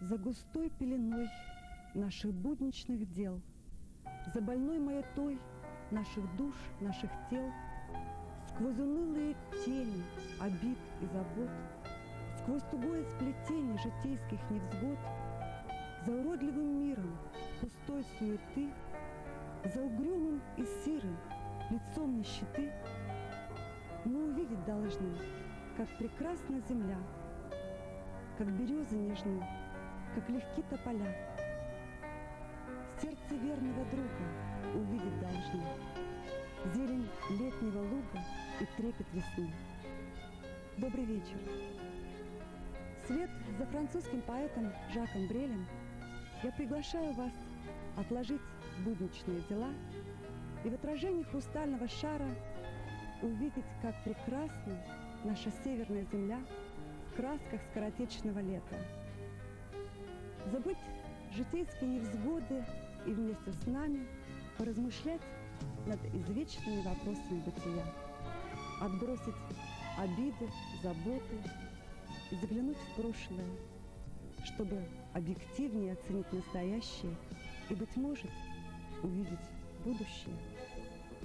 За густой пеленой наших будничных дел, за больной маятой наших душ, наших тел, сквозь унылые тени обид и забот, сквозь тугое сплетение житейских невзгод, за уродливым миром пустой суеты, за угрюмым и сырым лицом нищеты мы увидеть должны, как прекрасна земля, как березы нежны, как легки тополя. Сердце верного друга увидеть должны, зелень летнего луга и трепет весны. Добрый вечер. Вслед за французским поэтом Жаком Брелем я приглашаю вас отложить будничные дела и в отражении хрустального шара увидеть, как прекрасна наша северная земля в красках скоротечного лета. Забыть житейские невзгоды и вместе с нами поразмышлять над извечными вопросами бытия, отбросить обиды, заботы и заглянуть в прошлое, чтобы объективнее оценить настоящее и, быть может, увидеть будущее.